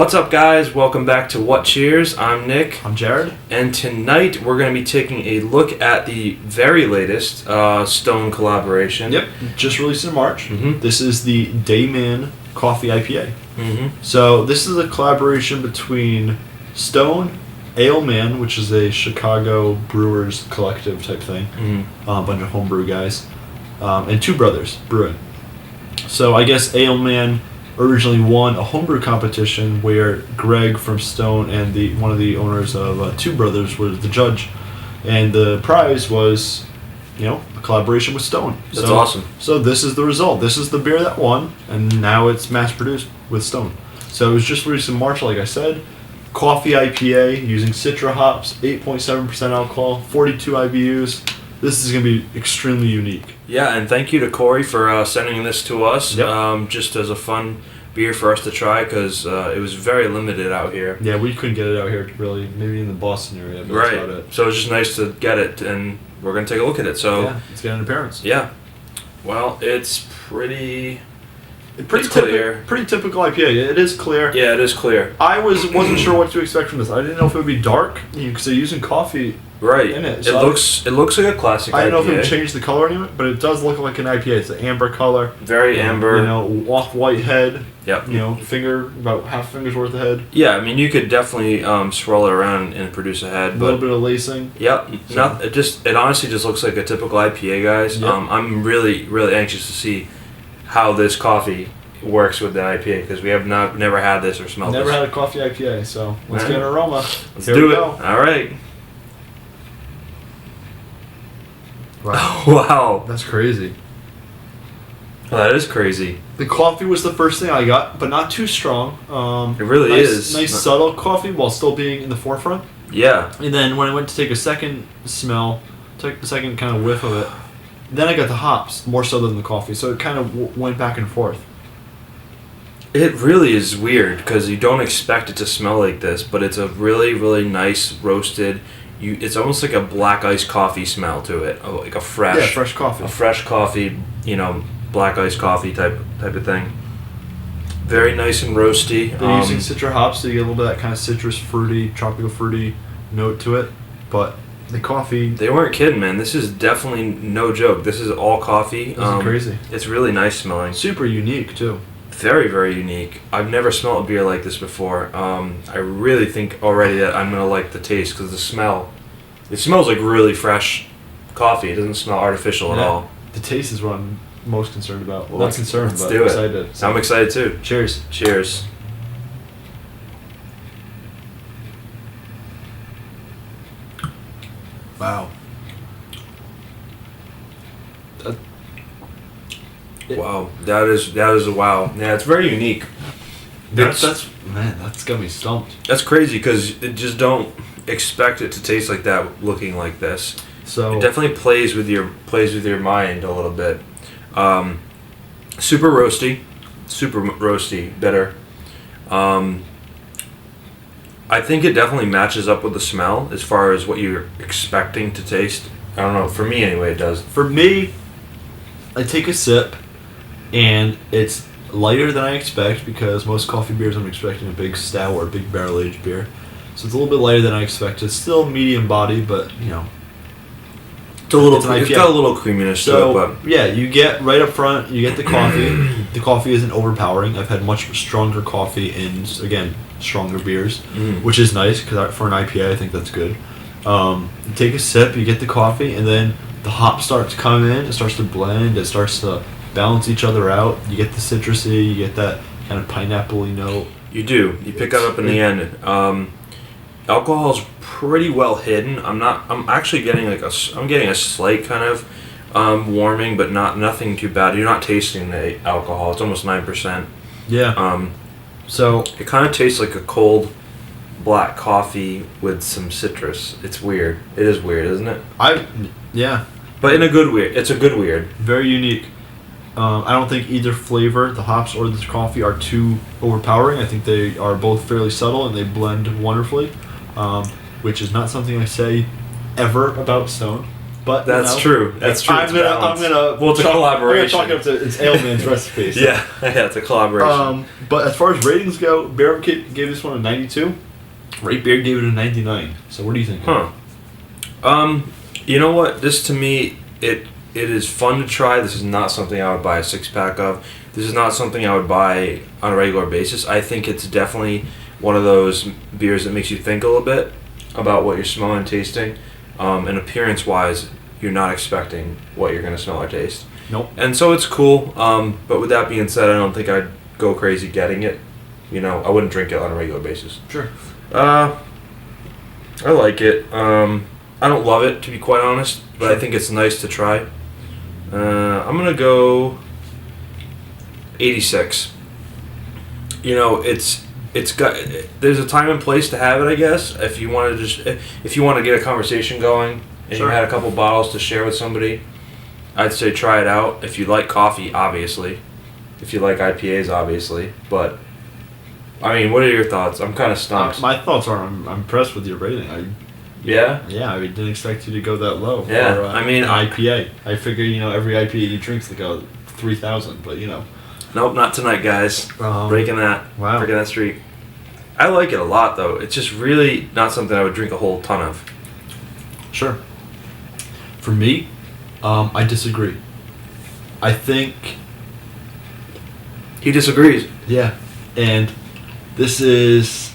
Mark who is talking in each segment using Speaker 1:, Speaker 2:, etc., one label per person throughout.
Speaker 1: What's up, guys? Welcome back to What Cheers. I'm Nick.
Speaker 2: I'm Jared.
Speaker 1: And tonight we're going to be taking a look at the very latest Stone collaboration.
Speaker 2: Yep, just released in March.
Speaker 1: Mm-hmm.
Speaker 2: This is the Dayman Coffee IPA.
Speaker 1: Mm-hmm.
Speaker 2: So this is a collaboration between Stone, Aleman, which is a Chicago brewers collective type thing, a bunch of homebrew guys, and two Brothers Brewing. So I guess Aleman originally won a homebrew competition where Greg from Stone and one of the owners of Two Brothers was the judge, and the prize was, a collaboration with Stone.
Speaker 1: That's awesome.
Speaker 2: So this is the result. This is the beer that won, and now it's mass produced with Stone. So it was just released in March, like I said. Coffee IPA using Citra hops, 8.7% alcohol, 42 IBUs. This is going to be extremely unique.
Speaker 1: Yeah, and thank you to Corey for sending this to us.
Speaker 2: Yep.
Speaker 1: Just as a fun beer for us to try, because it was very limited out here.
Speaker 2: Yeah, we couldn't get it out here, really. Maybe in the Boston area, but that's about it.
Speaker 1: So it was just nice to get it, and we're going to take a look at it. So
Speaker 2: yeah, let's get an appearance.
Speaker 1: Yeah. Well, it's pretty
Speaker 2: clear. Pretty typical IPA. It is clear.
Speaker 1: Yeah, it is clear.
Speaker 2: I wasn't sure what to expect from this. I didn't know if it would be dark, because they're using coffee in it. So
Speaker 1: it looks like a classic IPA.
Speaker 2: I don't know if it would change the color anyway, but it does look like an IPA. It's an amber color.
Speaker 1: Very amber.
Speaker 2: Off-white head.
Speaker 1: Yep.
Speaker 2: Finger, about half finger's worth of head.
Speaker 1: Yeah, I mean, you could definitely swirl it around and produce a head.
Speaker 2: A little bit of lacing.
Speaker 1: Yep. So. It honestly just looks like a typical IPA, guys.
Speaker 2: Yep.
Speaker 1: I'm really, really anxious to see how this coffee works with the IPA, because we have never had this or smelled this.
Speaker 2: Never had a coffee IPA, so let's get an aroma.
Speaker 1: Let's do it. Go. All right.
Speaker 2: Wow.
Speaker 1: Wow.
Speaker 2: That's crazy.
Speaker 1: That is crazy.
Speaker 2: The coffee was the first thing I got, but not too strong.
Speaker 1: It really is.
Speaker 2: Nice subtle coffee while still being in the forefront.
Speaker 1: Yeah.
Speaker 2: And then when I went to take a second smell, took the second kind of whiff of it, then I got the hops more so than the coffee. So it kind of went back and forth.
Speaker 1: It really is weird, because you don't expect it to smell like this, but it's a really, really nice roasted. It's almost like a black iced coffee smell to it, like a fresh
Speaker 2: coffee.
Speaker 1: A fresh coffee, black iced coffee type of thing. Very nice and roasty.
Speaker 2: They're using Citra hops, so you get a little bit of that kind of citrus, fruity, tropical fruity note to it. But the coffee...
Speaker 1: They weren't kidding, man. This is definitely no joke. This is all coffee.
Speaker 2: This is crazy.
Speaker 1: It's really nice smelling.
Speaker 2: Super unique, too.
Speaker 1: Very, very unique. I've never smelled a beer like this before. I really think already that I'm going to like the taste, because the smell... It smells like really fresh coffee. It doesn't smell artificial at all.
Speaker 2: The taste is what I'm most concerned about. Well,
Speaker 1: let's do it.
Speaker 2: Excited.
Speaker 1: So. I'm excited too.
Speaker 2: Cheers.
Speaker 1: Cheers.
Speaker 2: Wow.
Speaker 1: Wow. That is a wow. Yeah, it's very unique.
Speaker 2: That's got me stumped.
Speaker 1: That's crazy, because you just don't expect it to taste like that, looking like this. So it definitely plays with your mind a little bit. Super roasty, bitter. I think it definitely matches up with the smell as far as what you're expecting to taste. I don't know, for me anyway, it does.
Speaker 2: For me, I take a sip, and it's lighter than I expect, because most coffee beers I'm expecting a big stout or a big barrel aged beer. So it's a little bit lighter than I expected. It's still medium body, but it's
Speaker 1: got a little creaminess to it. But
Speaker 2: yeah, you get right up front, you get the coffee. The coffee isn't overpowering. I've had much stronger coffee in, again, stronger beers, which is nice, because for an IPA I think that's good. You take a sip, you get the coffee, and then the hop starts to come in. It starts to blend. It starts to balance each other out. You get the citrusy. You get that kind of pineapple-y note.
Speaker 1: You do. You pick that up in the end. Alcohol's pretty well hidden. I'm actually getting a slight kind of warming, but nothing too bad. You're not tasting the alcohol. It's almost 9%.
Speaker 2: Yeah. So
Speaker 1: it kind of tastes like a cold black coffee with some citrus. It's weird. It is weird, isn't it?
Speaker 2: Yeah.
Speaker 1: But in a good weird. It's a good weird.
Speaker 2: Very unique. I don't think either flavor, the hops or the coffee, are too overpowering. I think they are both fairly subtle, and they blend wonderfully, which is not something I say ever about Stone. But
Speaker 1: That's true. That's true.
Speaker 2: I'm gonna.
Speaker 1: Well, it's a collaboration.
Speaker 2: I'm gonna chalk it up to it's Aleman's recipe. So.
Speaker 1: Yeah, it's a collaboration.
Speaker 2: But as far as ratings go, BeerAdvocate gave this one a 92. Rate Beer gave it a 99. So what do you think?
Speaker 1: Huh. You know what? This to me, it is fun to try. This is not something I would buy a 6-pack of. This is not something I would buy on a regular basis. I think it's definitely one of those beers that makes you think a little bit about what you're smelling and tasting. And appearance-wise, you're not expecting what you're going to smell or taste.
Speaker 2: Nope.
Speaker 1: And so it's cool. But with that being said, I don't think I'd go crazy getting it. You know, I wouldn't drink it on a regular basis.
Speaker 2: Sure.
Speaker 1: I like it. I don't love it, to be quite honest, but
Speaker 2: Sure.
Speaker 1: I think it's nice to try. I'm going to go 86. You know, it's got, there's a time and place to have it, I guess. If you want to get a conversation going and
Speaker 2: Sure.
Speaker 1: you had a couple bottles to share with somebody, I'd say try it out. If you like coffee, obviously. If you like IPAs, obviously. But I mean, what are your thoughts? I'm kind of stumped.
Speaker 2: My thoughts are I'm impressed with your rating.
Speaker 1: Yeah?
Speaker 2: Yeah, I didn't expect you to go that low.
Speaker 1: Yeah,
Speaker 2: for,
Speaker 1: I mean,
Speaker 2: an IPA. I figure every IPA you drink's like a 3,000, but
Speaker 1: Nope, not tonight, guys. Breaking that streak. I like it a lot, though. It's just really not something I would drink a whole ton of.
Speaker 2: Sure. For me, I disagree. I think.
Speaker 1: He disagrees.
Speaker 2: Yeah, and this is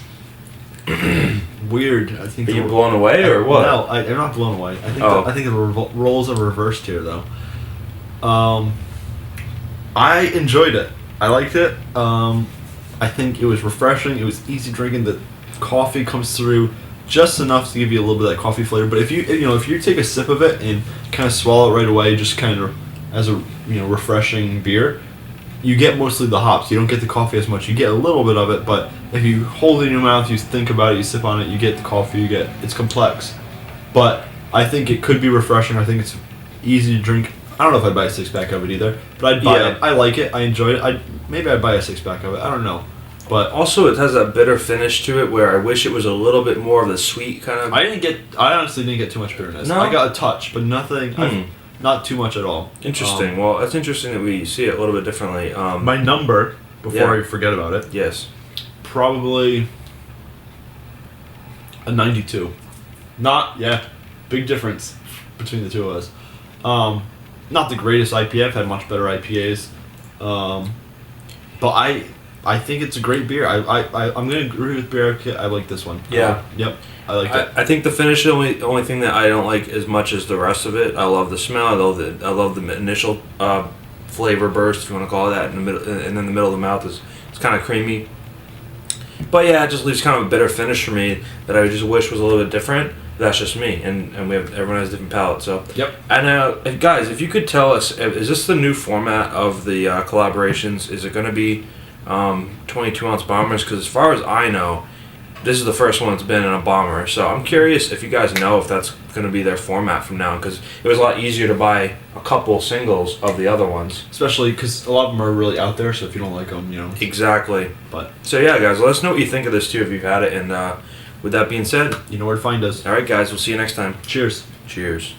Speaker 2: weird. I think.
Speaker 1: Are you blown away or what?
Speaker 2: No, I'm not blown away. I think the roles are reversed here, though. I enjoyed it. I liked it. I think it was refreshing. It was easy drinking. The coffee comes through just enough to give you a little bit of that coffee flavor. But if you take a sip of it and kind of swallow it right away, just kind of as a refreshing beer, you get mostly the hops. You don't get the coffee as much. You get a little bit of it, but if you hold it in your mouth, you think about it, you sip on it, you get the coffee. It's complex. But I think it could be refreshing. I think it's easy to drink. I don't know if I'd buy a 6-pack of it either, but I'd buy it. I like it. I enjoy it. Maybe I'd buy a 6-pack of it. I don't know. But
Speaker 1: also, it has that bitter finish to it where I wish it was a little bit more of the sweet kind of.
Speaker 2: I honestly didn't get too much bitterness.
Speaker 1: No?
Speaker 2: I got a touch, but nothing. Not too much at all.
Speaker 1: Interesting. Well, it's interesting that we see it a little bit differently.
Speaker 2: My number, before I forget about it.
Speaker 1: Yes.
Speaker 2: Probably a 92. Big difference between the two of us. Not the greatest IPA. I've had much better IPAs. But I think it's a great beer. I'm going to agree with BeerAdvocate. I like this one.
Speaker 1: Yeah.
Speaker 2: Yep. I like it.
Speaker 1: I think the finish is the only thing that I don't like as much as the rest of it. I love the smell. I love the initial flavor burst, if you want to call it that, in the middle, and then the middle of the mouth is kind of creamy. But yeah, it just leaves kind of a bitter finish for me that I just wish was a little bit different. That's just me, and everyone has a different palate. So
Speaker 2: yep.
Speaker 1: And guys, if you could tell us, is this the new format of the collaborations? Is it going to be 22-ounce bombers? Because as far as I know, this is the first one that's been in a bomber. So I'm curious if you guys know if that's going to be their format from now, because it was a lot easier to buy a couple singles of the other ones.
Speaker 2: Especially because a lot of them are really out there, so if you don't like them,
Speaker 1: Exactly.
Speaker 2: But
Speaker 1: so yeah, guys, let us know what you think of this too if you've had it. And with that being said,
Speaker 2: you know where to find us.
Speaker 1: All right, guys, we'll see you next time.
Speaker 2: Cheers.
Speaker 1: Cheers.